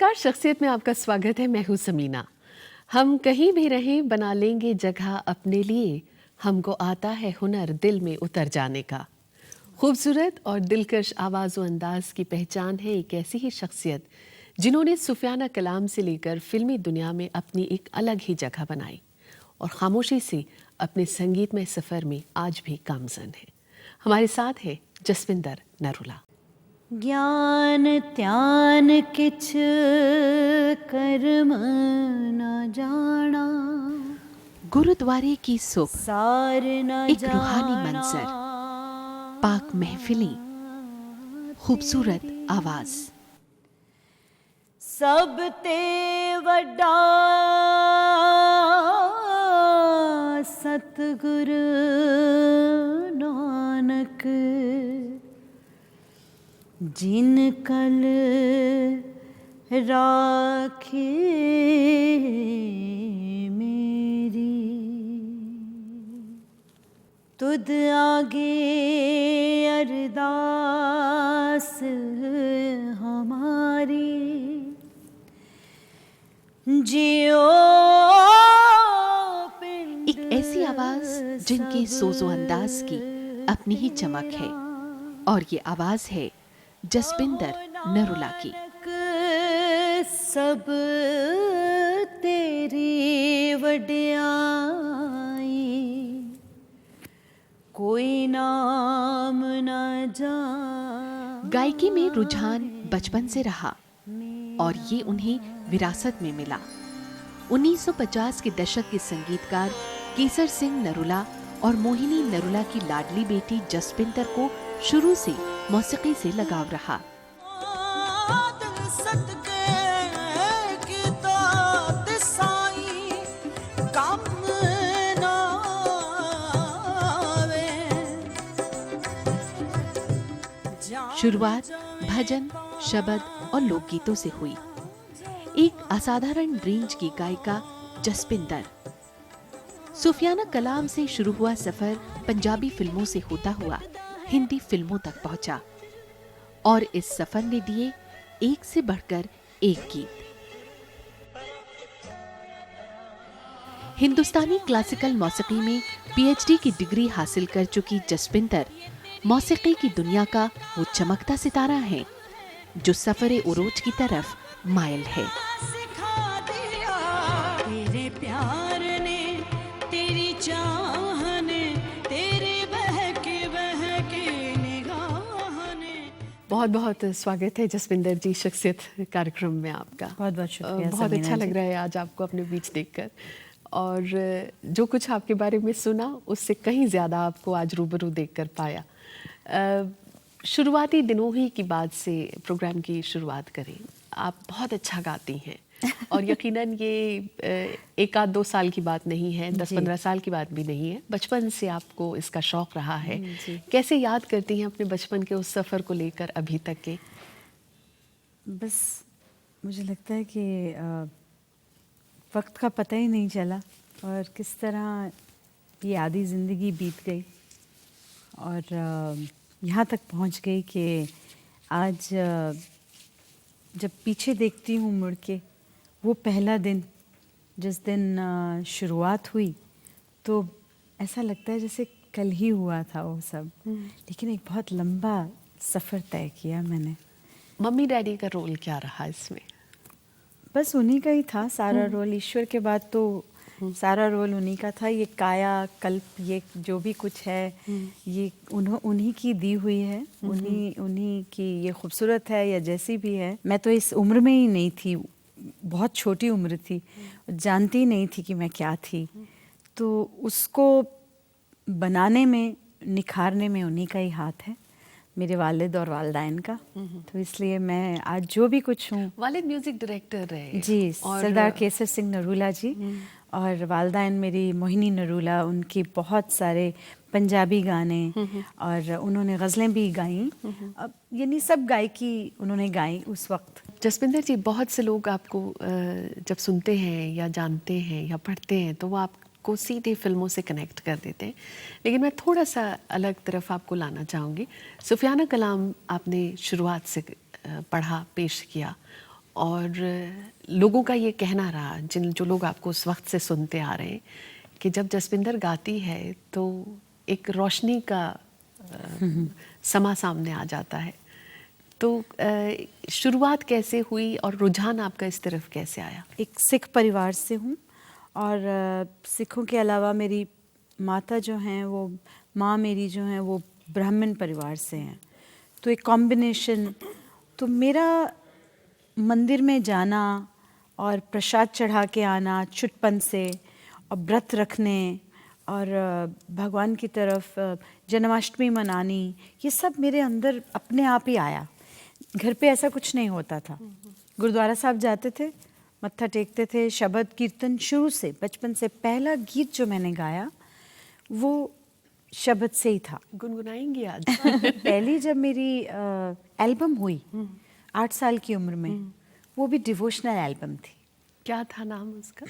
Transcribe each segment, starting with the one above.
नमस्कार, शख्सियत में आपका स्वागत है। मैं हूँ समीना। हम कहीं भी रहें बना लेंगे जगह अपने लिए, हमको आता है हुनर दिल में उतर जाने का। खूबसूरत और दिलकश आवाज़ व अंदाज की पहचान है एक ऐसी ही शख्सियत जिन्होंने सूफियाना कलाम से लेकर फिल्मी दुनिया में अपनी एक अलग ही जगह बनाई और खामोशी से अपने संगीतमय सफ़र में आज भी गामज़न है। हमारे साथ है जसविंदर नरूला। ज्ञान त्यान किछ कर्म न जाना, गुरुद्वारे की सुबह, सार न एक रूहानी मंजर, पाक महफिलें, खूबसूरत आवाज। सब ते वड्डा सतगुरु नानक, जिन कल राखे मेरी, तुद आगे अरदास हमारी, जियो एक ऐसी आवाज जिनके सोजो अंदाज की अपनी ही चमक है, और ये आवाज है जसबिंदर नरूला की। सब तेरी वड्याई, कोई नाम न जा। गायकी में रुझान बचपन से रहा और ये उन्हें विरासत में मिला। 1950 के दशक के संगीतकार केसर सिंह नरूला और मोहिनी नरूला की लाडली बेटी जसबिंदर को शुरू से मौसीकी से लगाव रहा। शुरुआत भजन, शबद और लोकगीतों से हुई। एक असाधारण रेंज की गायिका जसबिंदर। सूफियाना कलाम से शुरू हुआ सफर पंजाबी फिल्मों से होता हुआ हिंदी फिल्मों तक पहुंचा और इस सफर ने दिए एक से बढ़कर एक गीत। हिंदुस्तानी क्लासिकल मौसीकी में पीएचडी की डिग्री हासिल कर चुकी जसबिंदर मौसीकी की दुनिया का वो चमकता सितारा है जो सफरे उरोज की तरफ माइल है। तेरे प्यार ने, तेरी चाह ने, तेरे बहके बहके निगाह ने। बहुत बहुत स्वागत है जसविंदर जी शख्सियत कार्यक्रम में आपका। बहुत बहुत शुक्रिया। बहुत अच्छा लग रहा है आज आपको अपने बीच देखकर, और जो कुछ आपके बारे में सुना उससे कहीं ज़्यादा आपको आज रूबरू देखकर पाया। शुरुआती दिनों ही की बात से प्रोग्राम की शुरुआत करें। आप बहुत अच्छा गाती हैं और यकीनन ये एक आध दो साल की बात नहीं है, 10-15 साल की बात भी नहीं है। बचपन से आपको इसका शौक रहा है। कैसे याद करती हैं अपने बचपन के उस सफ़र को लेकर अभी तक के? बस मुझे लगता है कि वक्त का पता ही नहीं चला और किस तरह ये आधी ज़िंदगी बीत गई और यहाँ तक पहुँच गई कि आज जब पीछे देखती हूँ मुड़ के, वो पहला दिन जिस दिन शुरुआत हुई तो ऐसा लगता है जैसे कल ही हुआ था वो सब। लेकिन एक बहुत लंबा सफ़र तय किया मैंने। मम्मी डैडी का रोल क्या रहा इसमें? बस उन्हीं का ही था सारा रोल। ईश्वर के बाद तो सारा रोल उन्हीं का था। ये काया कल्प, ये जो भी कुछ है, ये उन्हीं की दी हुई है, उन्हीं की ये खूबसूरत है या जैसी भी है। मैं तो इस उम्र में ही नहीं थी, बहुत छोटी उम्र थी, जानती नहीं थी कि मैं क्या थी। तो उसको बनाने में, निखारने में उन्हीं का ही हाथ है, मेरे वालिद और वालदैन का। तो इसलिए मैं आज जो भी कुछ हूँ। वालिद म्यूजिक डायरेक्टर रहे जी, सरदार केसर सिंह नरूला जी, और वालदैन मेरी मोहिनी नरूला। उनकी बहुत सारे पंजाबी गाने और उन्होंने गज़लें भी गाईं। अब यानी सब गायकी उन्होंने गाई उस वक्त। जसबिंदर जी, बहुत से लोग आपको जब सुनते हैं या जानते हैं या पढ़ते हैं तो वो आपको सीधे फिल्मों से कनेक्ट कर देते हैं, लेकिन मैं थोड़ा सा अलग तरफ आपको लाना चाहूँगी। सूफियाना कलाम आपने शुरुआत से पढ़ा, पेश किया, और लोगों का ये कहना रहा, जो लोग आपको उस वक्त से सुनते आ रहे हैं, कि जब जसविंदर गाती है तो एक रोशनी का समा सामने आ जाता है। तो शुरुआत कैसे हुई और रुझान आपका इस तरफ कैसे आया? एक सिख परिवार से हूँ और सिखों के अलावा मेरी माता जो हैं वो माँ मेरी जो हैं वो ब्राह्मण परिवार से हैं। तो एक कॉम्बिनेशन, तो मेरा मंदिर में जाना और प्रसाद चढ़ा के आना छुटपन से और व्रत रखने और भगवान की तरफ जन्माष्टमी मनानी, ये सब मेरे अंदर अपने आप ही आया। घर पे ऐसा कुछ नहीं होता था। गुरुद्वारा साहब जाते थे, मत्था टेकते थे, शबद कीर्तन शुरू से बचपन से। पहला गीत जो मैंने गाया वो शबद से ही था। गुनगुनाएंगी आज? पहली जब मेरी एल्बम हुई 8 साल की उम्र में, वो भी डिवोशनल एल्बम थी। क्या था नाम उसका?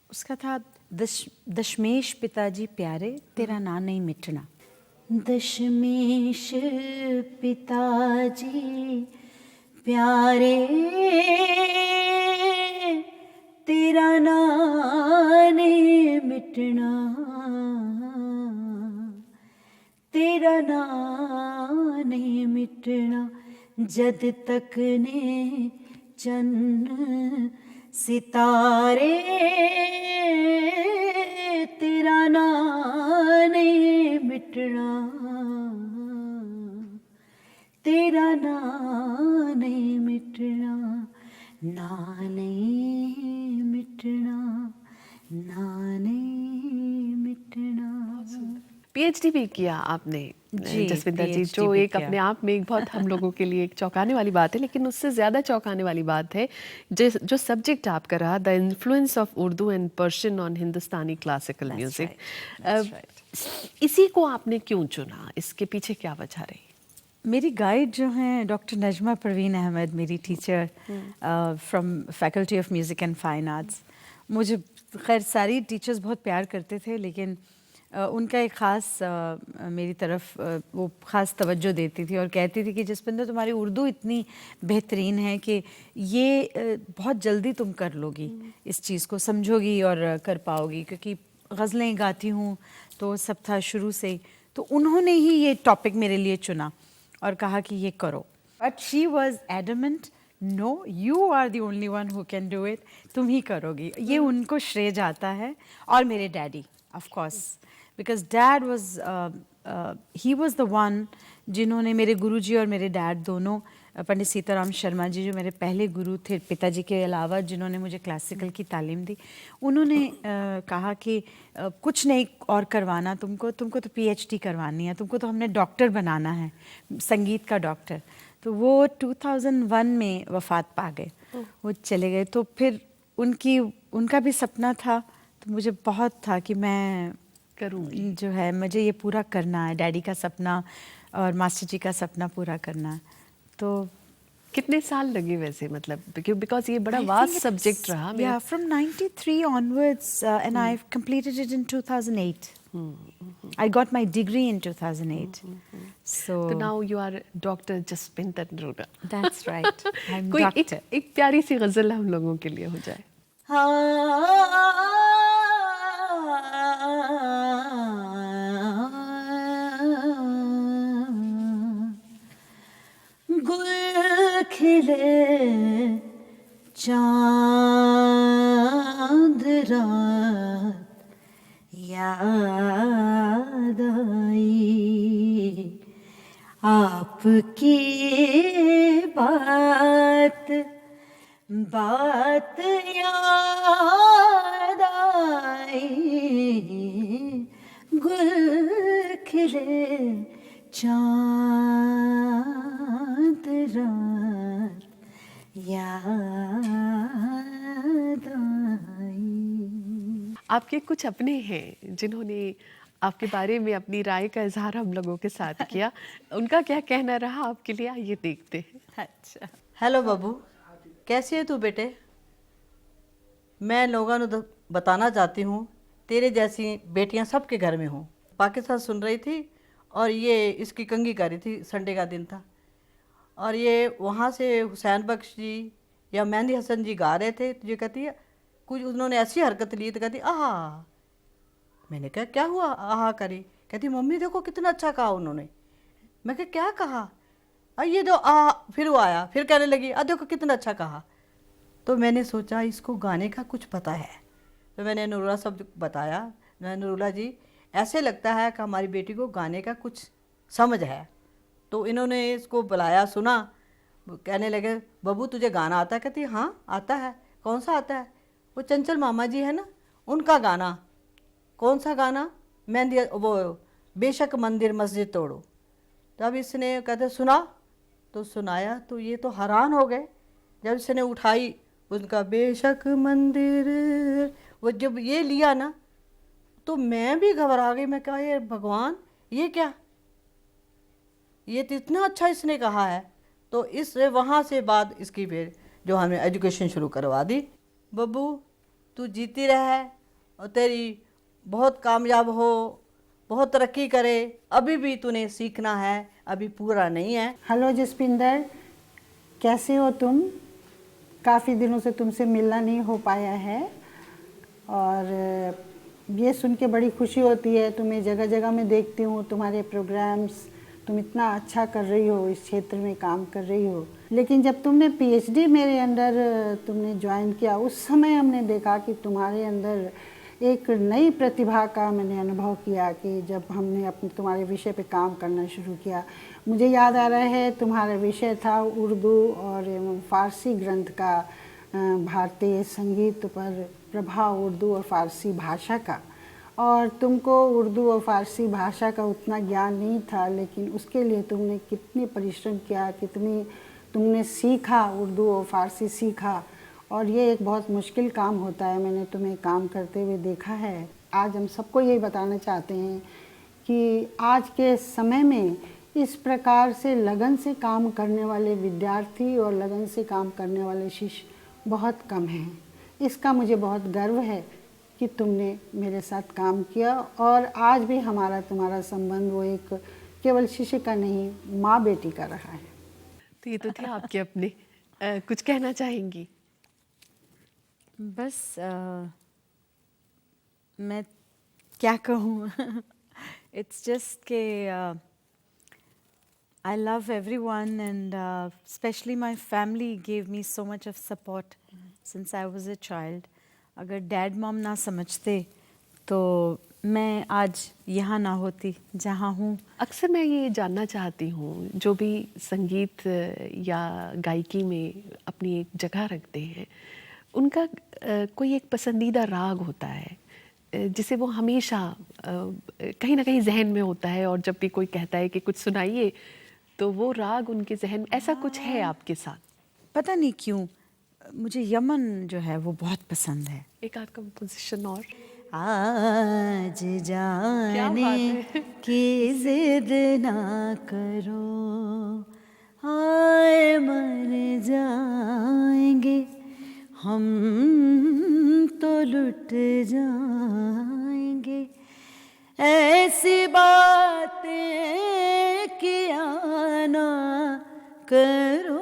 उसका था दशमेश पिताजी प्यारे तेरा नाम नहीं मिटना। दशमेश पिताजी प्यारे तेरा नाम नहीं मिटना, तेरा नाम नहीं मिटना, जद तक ने चन्न सितारे तेरा नाम नहीं मिटना, तेरा नाम नहीं मिटना, ना नहीं मिटना, ना नहीं मिटना। पीएचडी भी किया आपने जी, जसविंदर जी, PhD जो भी एक किया। अपने आप में एक बहुत हम लोगों के लिए एक चौंकाने वाली बात है। लेकिन उससे ज़्यादा चौंकाने वाली बात है जो सब्जेक्ट आपका रहा, the influence of Urdu and Persian on Hindustani classical That's music. right, that's right. इसी को आपने क्यों चुना? इसके पीछे क्या वजह रही? मेरी गाइड जो हैं डॉक्टर नजमा परवीन अहमद, मेरी teacher from faculty of music and fine arts. मुझे खैर सारी टीचर्स बहुत प्यार करते थे, लेकिन उनका एक ख़ास मेरी तरफ वो ख़ास तवज्जो देती थी और कहती थी कि जसविंदर तुम्हारी उर्दू इतनी बेहतरीन है कि ये बहुत जल्दी तुम कर लोगी, इस चीज़ को समझोगी और कर पाओगी, क्योंकि गज़लें गाती हूँ तो सब था शुरू से ही। तो उन्होंने ही ये टॉपिक मेरे लिए चुना और कहा कि ये करो। But she was adamant, no you are the only one who can do it, तुम ही करोगी। ये उनको श्रेय जाता है। और मेरे daddy of course, because dad was he was the one जिन्होंने, मेरे गुरुजी और मेरे डैड दोनों, पंडित सीताराम शर्मा जी जो मेरे पहले गुरु थे पिताजी के अलावा, जिन्होंने मुझे क्लासिकल की तालीम दी, उन्होंने कहा कि कुछ नहीं और करवाना तुमको तो पीएचडी करवानी है, तुमको तो हमने डॉक्टर बनाना है, संगीत का डॉक्टर। तो वो 2001 में वफ़ात पा गए, वो चले गए। तो फिर उनका भी सपना था, तो मुझे बहुत था कि मैं करूँगी, जो है मुझे ये पूरा करना है, डैडी का सपना और मास्टर जी का सपना पूरा करना है। तो कितने साल लगे वैसे, मतलब बिकॉज ये बड़ा वास्ट सब्जेक्ट रहा? Yeah, from 93 onwards and I've completed it in 2008. I got my degree in 2008. So तो now you are doctor Jaswinder Narota. that's right. I'm कोई doctor. एक प्यारी सी गजल हम लोगों के लिए हो जाए। गुल खिले चांद रात याद आई, आपकी बात याद आई, गुल खिले चांद रात याद आई। आपके कुछ अपने हैं जिन्होंने आपके बारे में अपनी राय का इजहार हम लोगों के साथ किया, उनका क्या कहना रहा आपके लिए, आइए देखते हैं। अच्छा, हेलो बाबू, कैसी है तू बेटे? मैं लोगों को बताना चाहती हूँ तेरे जैसी बेटियाँ सबके घर में हों। पाकिस्तान सुन रही थी और ये इसकी कंघी कर रही थी, संडे का दिन था, और ये वहाँ से हुसैन बख्श जी या मेहंदी हसन जी गा रहे थे, तो ये कहती है कुछ उन्होंने ऐसी हरकत ली तो कहती आहा। मैंने कहा क्या हुआ आहा करी? कहती मम्मी देखो कितना अच्छा कहा उन्होंने। मैं कहा क्या कहा? ये जो आ फिर वो आया, फिर कहने लगी देखो कितना अच्छा कहा। तो मैंने सोचा इसको गाने का कुछ पता है, तो मैंने नूरुल्लाह साहब को बताया, नूरुल्लाह जी ऐसे लगता है कि हमारी बेटी को गाने का कुछ समझ है। तो इन्होंने इसको बुलाया, सुना, कहने लगे बबू तुझे गाना आता है? कहती हाँ आता है। कौन सा आता है? वो चंचल मामा जी है ना, उनका गाना। कौन सा गाना? मेहंदी वो बेशक मंदिर मस्जिद तोड़ो। तब इसने कहते सुना, तो सुनाया तो ये तो हैरान हो गए जब इसने उठाई उनका बेशक मंदिर, वो जब ये लिया ना तो मैं भी घबरा गई। मैं कहा ये भगवान ये क्या, ये तो इतना अच्छा इसने कहा है। तो इस वहाँ से बाद इसकी फिर जो हमने एजुकेशन शुरू करवा दी। बब्बू तू जीती रहे और तेरी बहुत कामयाब हो, बहुत तरक्की करे, अभी भी तूने सीखना है, अभी पूरा नहीं है। हेलो जसपिंदर, कैसे हो तुम? काफ़ी दिनों से तुमसे मिलना नहीं हो पाया है और ये सुन के बड़ी खुशी होती है। तुम्हें जगह जगह में देखती हूँ, तुम्हारे प्रोग्राम्स, तुम इतना अच्छा कर रही हो, इस क्षेत्र में काम कर रही हो। लेकिन जब तुमने पीएचडी मेरे अंडर तुमने ज्वाइन किया, उस समय हमने देखा कि तुम्हारे अंदर एक नई प्रतिभा का मैंने अनुभव किया कि जब हमने अपने तुम्हारे विषय पे काम करना शुरू किया। मुझे याद आ रहा है तुम्हारा विषय था उर्दू और फ़ारसी ग्रंथ का, भारतीय संगीत पर प्रभाव उर्दू और फ़ारसी भाषा का। और तुमको उर्दू और फ़ारसी भाषा का उतना ज्ञान नहीं था, लेकिन उसके लिए तुमने कितनी परिश्रम किया, कितनी तुमने सीखा, उर्दू और फ़ारसी सीखा। और ये एक बहुत मुश्किल काम होता है, मैंने तुम्हें काम करते हुए देखा है। आज हम सबको यही बताना चाहते हैं कि आज के समय में इस प्रकार से लगन से काम करने वाले विद्यार्थी और लगन से काम करने वाले शिष्य बहुत कम हैं। इसका मुझे बहुत गर्व है कि तुमने मेरे साथ काम किया और आज भी हमारा तुम्हारा संबंध वो एक केवल शिष्य का नहीं, माँ बेटी का रहा है। तो ये तो थे आपके अपने। कुछ कहना चाहेंगी? बस मैं क्या कहूँ इट्स जस्ट के I love everyone and especially my family gave me so much of support since I was a child. अगर डैड मॉम ना समझते तो मैं आज यहाँ ना होती जहाँ हूँ। अक्सर मैं ये जानना चाहती हूँ, जो भी संगीत या गायकी में अपनी एक जगह रखते हैं, उनका कोई एक पसंदीदा राग होता है जिसे वो हमेशा कहीं ना कहीं जहन में होता है, और जब भी कोई कहता है कि कुछ सुनाइए तो वो राग उनके जहन में, ऐसा कुछ है आपके साथ? पता नहीं क्यों मुझे यमन जो है वो बहुत पसंद है। एक आध कंपोजिशन और। आज जाने की जिद ना करो, हाय मर जाएंगे हम तो लुट जाएंगे, ऐसी बातें किया ना करो,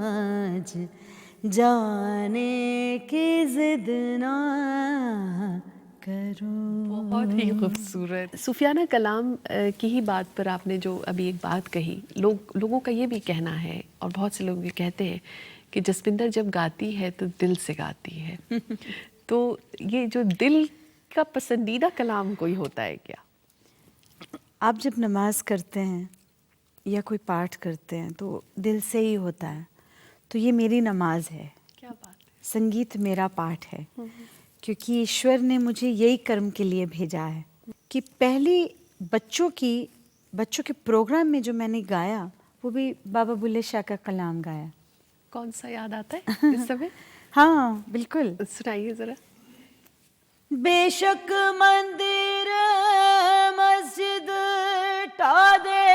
आज जाने की जिद ना करो। बहुत ही खूबसूरत। सुफियाना कलाम की ही बात पर आपने जो अभी एक बात कही, लोगों का ये भी कहना है और बहुत से लोग ये कहते हैं कि जसविंदर जब गाती है तो दिल से गाती है। तो ये जो दिल का पसंदीदा कलाम कोई होता है क्या? आप जब नमाज करते हैं या कोई पाठ करते हैं तो दिल से ही होता है। तो ये मेरी नमाज है। क्या बात है। संगीत मेरा पाठ है, क्योंकि ईश्वर ने मुझे यही कर्म के लिए भेजा है कि पहली बच्चों के प्रोग्राम में जो मैंने गाया वो भी बाबा बुल्ले शाह का कलाम गाया। कौन सा याद आता है इस समय? हाँ बिल्कुल, सुनाइए जरा। बेशक मंदिर मस्जिद टा दे,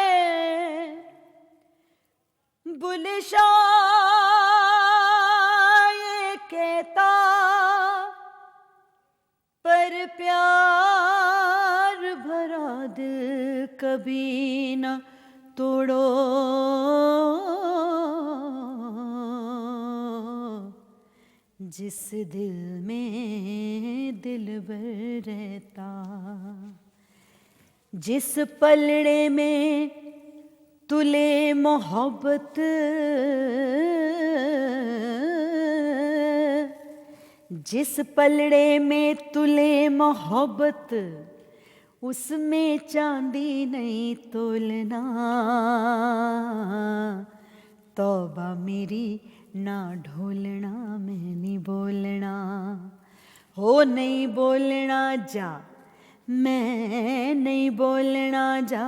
बुल्ले शाह ये कहता, पर प्यार भरा दिल कभी न तोड़ो, जिस दिल में दिलबर रहता, जिस पलड़े में तुले मोहब्बत, जिस पलड़े में तुले मोहब्बत, उसमें चांदी नहीं तोलना। तौबा मेरी ना ढोलना, मैं नहीं बोलना, हो नहीं बोलना जा, मैं नहीं बोलना जा,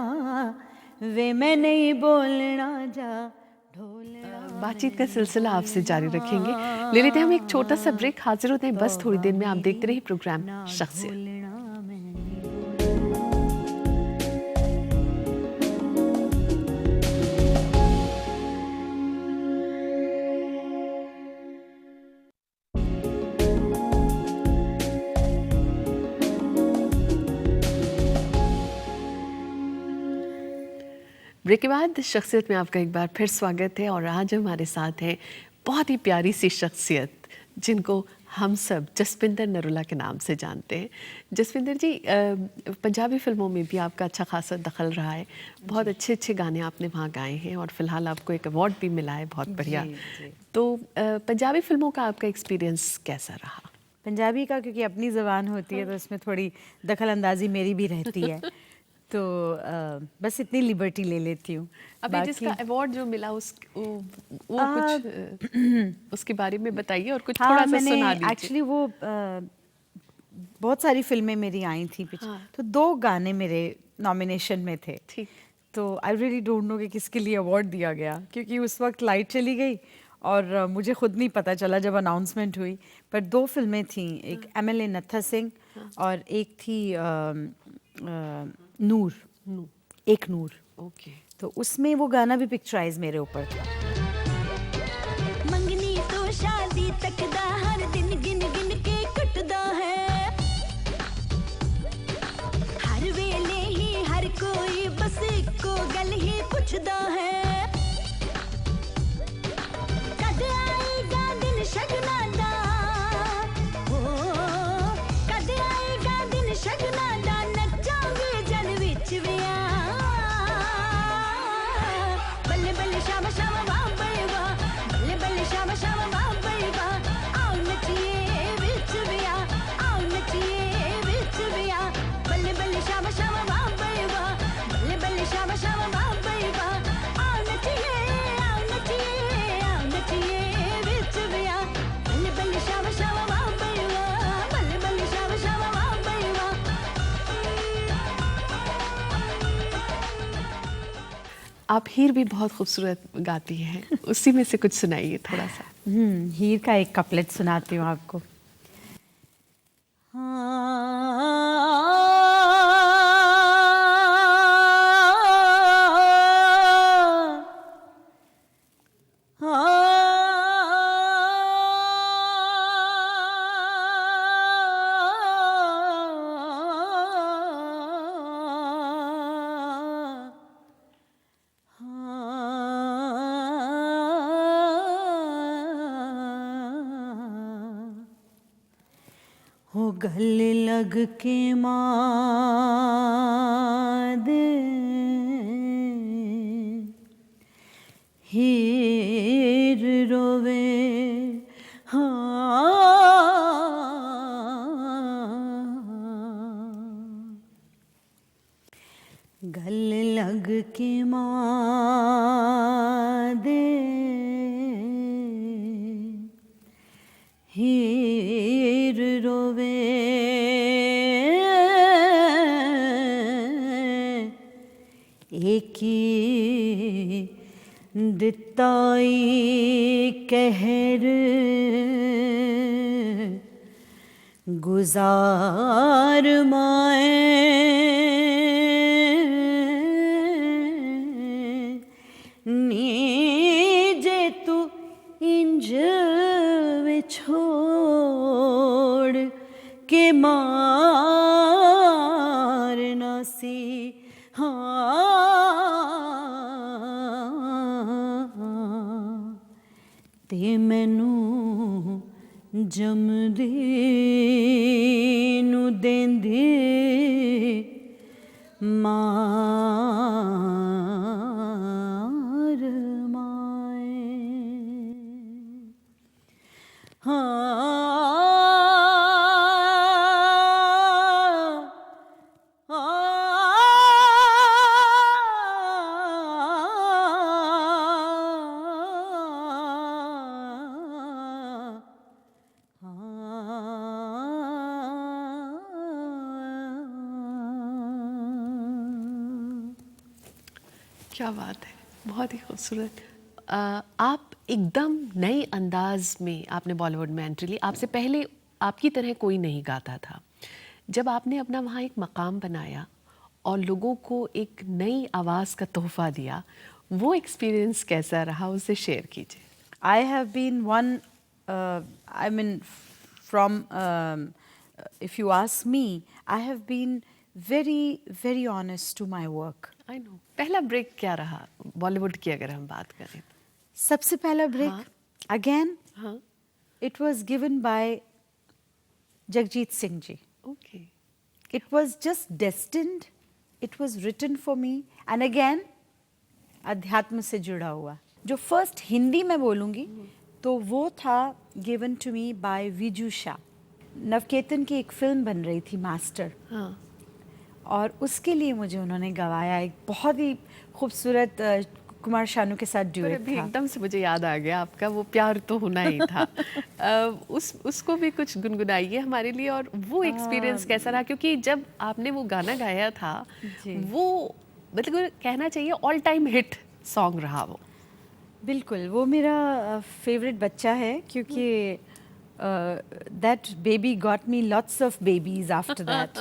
वे मैं नहीं बोलना जा, ढोलना। बातचीत का सिलसिला आपसे जारी रखेंगे। ले लेते हैं हम एक छोटा सा ब्रेक। हाजिर होते हैं बस थोड़ी देर में। आप देखते रहिए प्रोग्राम शख्सियत। बोलना मैं नहीं बोलना। ब्रेक के बाद शख्सियत में आपका एक बार फिर स्वागत है। और आज हमारे साथ हैं बहुत ही प्यारी सी शख्सियत जिनको हम सब जसविंदर नरूला के नाम से जानते हैं। जसविंदर जी, पंजाबी फिल्मों में भी आपका अच्छा खासा दखल रहा है। बहुत अच्छे अच्छे गाने आपने वहाँ गाए हैं और फिलहाल आपको एक अवार्ड भी मिला है, बहुत बढ़िया। तो पंजाबी फिल्मों का आपका एक्सपीरियंस कैसा रहा? पंजाबी का क्योंकि अपनी ज़बान होती है तो इसमें थोड़ी दखल अंदाजी मेरी भी रहती है, तो बस इतनी लिबर्टी ले लेती हूँ। अभी जिसका अवार्ड जो मिला वो कुछ उसके बारे में बताइए और कुछ थोड़ा सा सुना दीजिए। एक्चुअली वो बहुत सारी फिल्में मेरी आई थी पीछे, तो 2 गाने मेरे नॉमिनेशन में थे। ठीक। तो आई रियली डोंट नो कि किसके लिए अवार्ड दिया गया, क्योंकि उस वक्त लाइट चली गई और मुझे खुद नहीं पता चला जब अनाउंसमेंट हुई। पर 2 फिल्में थीं, एक MLA नत्था सिंह और एक थी नूर, एक नूर। ओके। तो उसमें वो गाना भी पिक्चराइज मेरे ऊपर था। मंगनी तो शादी तक दा हर दिन गिन गिन के कुटदा है, हर वेले ही हर कोई बस इको गल ही पुछदा है, कद आएगा दिन शगना दा, ओ कद आएगा दिन शगना दा, नचांगे जल विच विया, बल्ले बल्ले शाबा शाबा वाह बड़े वाह, बल्ले बल्ले शाबा शाबा वाह बड़े वाह, आओ नचिए विच विया, आओ नचिए विच विया, बल्ले बल्ले शाबा शाबा वाह बड़े वाह, बल्ले बल्ले शाबा शाबा वाह बड़े वाह, आओ नचिए विच विया, बल्ले बल्ले शाबा शाबा वाह बड़े वाह, बल्ले बल्ले शाबा शाबा वाह बड़े वाह। आप हीर भी बहुत खूबसूरत गाती हैं, उसी में से कुछ सुनाइए थोड़ा सा। हीर का एक कपलेट सुनाती हूँ आपको। हो गले लग के माद हीर रोवे, गले लग के माद हीर रोवे, एकी दिताई कहर गुजार माए, नीजे तू इंज छोड़ के मारना सी, हाँ ਤੇ ਮੈਨੂੰ ਜੰਮਦੇ ਨੂੰ ਦੇਂਦੇ ਮਾਰ ਮਾਏ क्या बात है, बहुत ही खूबसूरत। आप एकदम नए अंदाज में आपने बॉलीवुड में एंट्री ली। आपसे पहले आपकी तरह कोई नहीं गाता था। जब आपने अपना वहाँ एक मकाम बनाया और लोगों को एक नई आवाज़ का तोहफा दिया, वो एक्सपीरियंस कैसा रहा, उसे शेयर कीजिए। I have been one, I mean, from, if you ask me, I have been very, very honest to my work. I know. पहला ब्रेक क्या रहा बॉलीवुड की अगर हम बात करें? सबसे पहला ब्रेक, हाँ। again, हाँ, it was given by Jagjit Singh ji. Okay. It was just destined, it was written for me, and again, अध्यात्म से जुड़ा हुआ। जो फर्स्ट हिंदी में बोलूँगी तो वो था given to me by Viju Shah. Navketan की एक फिल्म बन रही थी मास्टर, हाँ, और उसके लिए मुझे उन्होंने गवाया। एक बहुत ही खूबसूरत कुमार शानू के साथ पर ड्यूएट अभी था। एकदम से मुझे याद आ गया आपका वो प्यार तो होना ही था। उसको भी कुछ गुनगुनाइए हमारे लिए, और वो एक्सपीरियंस कैसा रहा? क्योंकि जब आपने वो गाना गाया था, जी। वो मतलब कहना चाहिए ऑल टाइम हिट सॉन्ग रहा वो। बिल्कुल, वो मेरा फेवरेट बच्चा है, क्योंकि that baby got me lots of babies after that.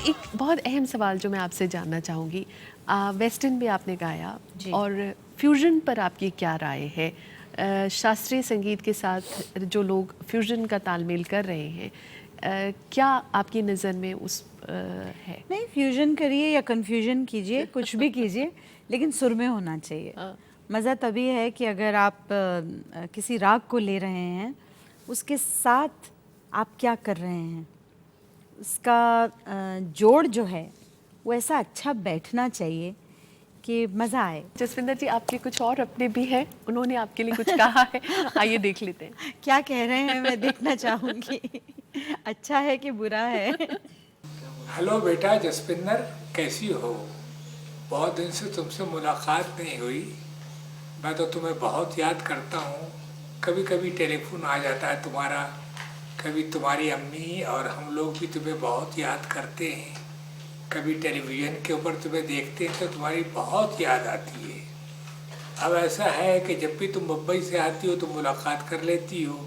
एक बहुत अहम सवाल जो मैं आपसे जानना चाहूँगी, वेस्टर्न भी आपने गाया जी। और फ्यूजन पर आपकी क्या राय है? शास्त्रीय संगीत के साथ जो लोग फ्यूजन का तालमेल कर रहे हैं, क्या आपकी नज़र में उस है? नहीं, फ्यूजन करिए या कन्फ्यूजन कीजिए, कुछ भी कीजिए, लेकिन सुर में होना चाहिए। मज़ा तभी है कि अगर आप किसी राग को ले रहे हैं, उसके साथ आप क्या कर रहे हैं, उसका जोड़ जो है वो ऐसा अच्छा बैठना चाहिए कि मज़ा आए। जसविंदर जी, आपके कुछ और अपने भी हैं, उन्होंने आपके लिए कुछ कहा है, आइए देख लेते हैं। क्या कह रहे हैं मैं देखना चाहूँगी। अच्छा है कि बुरा है? हेलो बेटा जसविंदर, कैसी हो? बहुत दिन से तुमसे मुलाकात नहीं हुई। मैं तो तुम्हें बहुत याद करता हूँ। कभी कभी टेलीफोन आ जाता है तुम्हारा, कभी तुम्हारी अम्मी और हम लोग भी तुम्हें बहुत याद करते हैं। कभी टेलीविज़न के ऊपर तुम्हें देखते हैं तो तुम्हारी बहुत याद आती है। अब ऐसा है कि जब भी तुम मुंबई से आती हो तो मुलाकात कर लेती हो,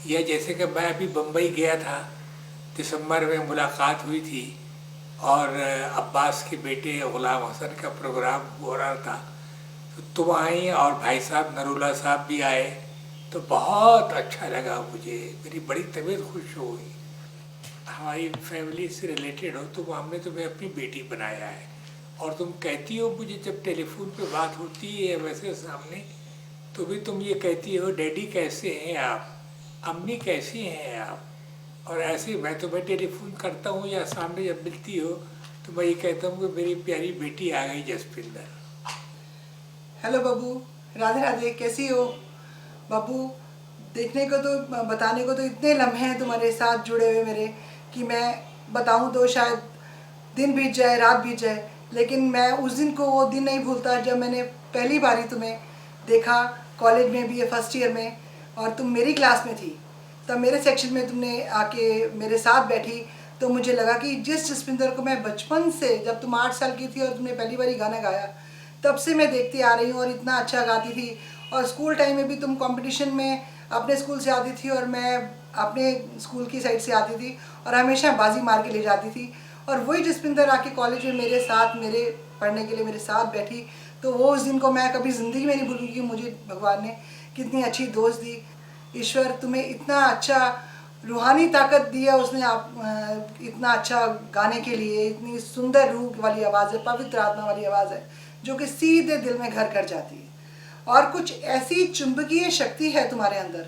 या जैसे कि मैं अभी मुंबई गया था, दिसंबर में मुलाकात हुई थी और अब्बास के बेटे गुलाम हसन का प्रोग्राम हो रहा था, तो तुम आई और भाई साहब नरूला साहब भी आए, तो बहुत अच्छा लगा मुझे। मेरी बड़ी तबीयत खुश हो गई। हमारी फैमिली से रिलेटेड हो तो हमने तुम्हें अपनी बेटी बनाया है, और तुम कहती हो मुझे जब टेलीफोन पे बात होती है वैसे सामने, तो भी तुम ये कहती हो डैडी कैसे हैं आप, अम्मी कैसी हैं आप। और ऐसे मैं तुम्हें टेलीफोन करता हूँ या सामने जब मिलती हो तो मैं ये कहता हूँ कि मेरी प्यारी बेटी आ गई जसपिंदर। हेलो बाबू, राधे राधे, कैसी हो बाबू। देखने को तो बताने को तो इतने लम्हे हैं तुम्हारे साथ जुड़े हुए मेरे कि मैं बताऊं तो शायद दिन बीत जाए रात बीत जाए, लेकिन मैं उस दिन को वो दिन नहीं भूलता जब मैंने पहली बारी तुम्हें देखा कॉलेज में भी फर्स्ट ईयर में, और तुम मेरी क्लास में थी। तब मेरे सेक्शन में तुमने आके मेरे साथ बैठी तो मुझे लगा कि जिस जसपिंदर को मैं बचपन से, जब तुम 8 साल की थी और तुमने पहली बारी गाना गाया, तब से मैं देखती आ रही हूँ और इतना अच्छा गाती थी। और स्कूल टाइम में भी तुम कंपटीशन में अपने स्कूल से आती थी और मैं अपने स्कूल की साइड से आती थी और हमेशा बाजी मार के ले जाती थी। और वही जसपिंदर आके कॉलेज में मेरे साथ, मेरे पढ़ने के लिए मेरे साथ बैठी, तो वो उस दिन को मैं कभी ज़िंदगी में नहीं भूलूंगी। मुझे भगवान ने कितनी अच्छी दोस्त दी। ईश्वर तुम्हें इतना अच्छा रूहानी ताकत दी है उसने, आप इतना अच्छा गाने के लिए, इतनी सुंदर रूह वाली आवाज़ है, पवित्र आत्मा वाली आवाज़ है जो कि सीधे दिल में घर कर जाती है। और कुछ ऐसी चुंबकीय शक्ति है तुम्हारे अंदर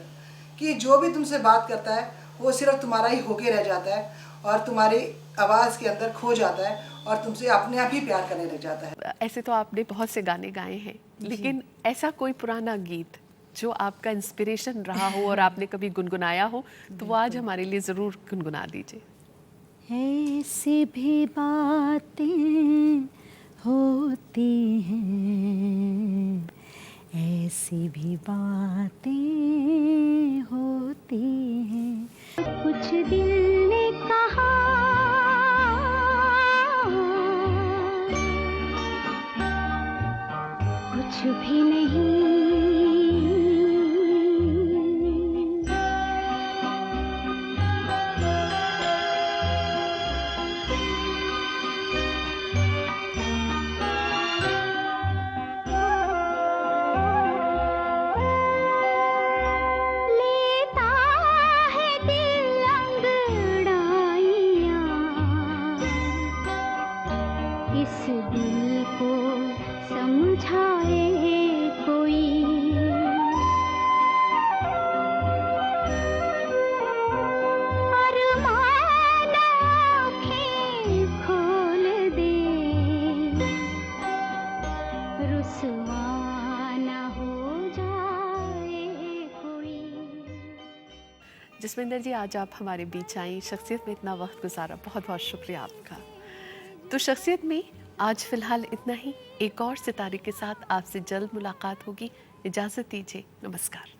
कि जो भी तुमसे बात करता है वो सिर्फ तुम्हारा ही होके रह जाता है और तुम्हारी आवाज़ के अंदर खो जाता है और तुमसे अपने आप ही प्यार करने लग जाता है। ऐसे तो आपने बहुत से गाने गाए हैं, लेकिन ऐसा कोई पुराना गीत जो आपका इंस्पिरेशन रहा हो और आपने कभी गुनगुनाया हो, तो वो आज हमारे लिए ज़रूर गुनगुना दीजिए। ऐसी भी बातें होती हैं, ऐसी भी बातें होती हैं, कुछ दिल ने कहा, कुछ भी नहीं। लेता है दिल अंगड़ाइयाँ, इस दिल को समझाए कोई। अरमान आँखें खोल दे, रुसवा ना हो जाए कोई। जसविंदर जी, आज आप हमारे बीच आई, शख्सियत में इतना वक्त गुजारा, बहुत बहुत शुक्रिया आपका। तो शख्सियत में आज फ़िलहाल इतना ही। एक और सितारे के साथ आपसे जल्द मुलाकात होगी। इजाज़त दीजिए, नमस्कार।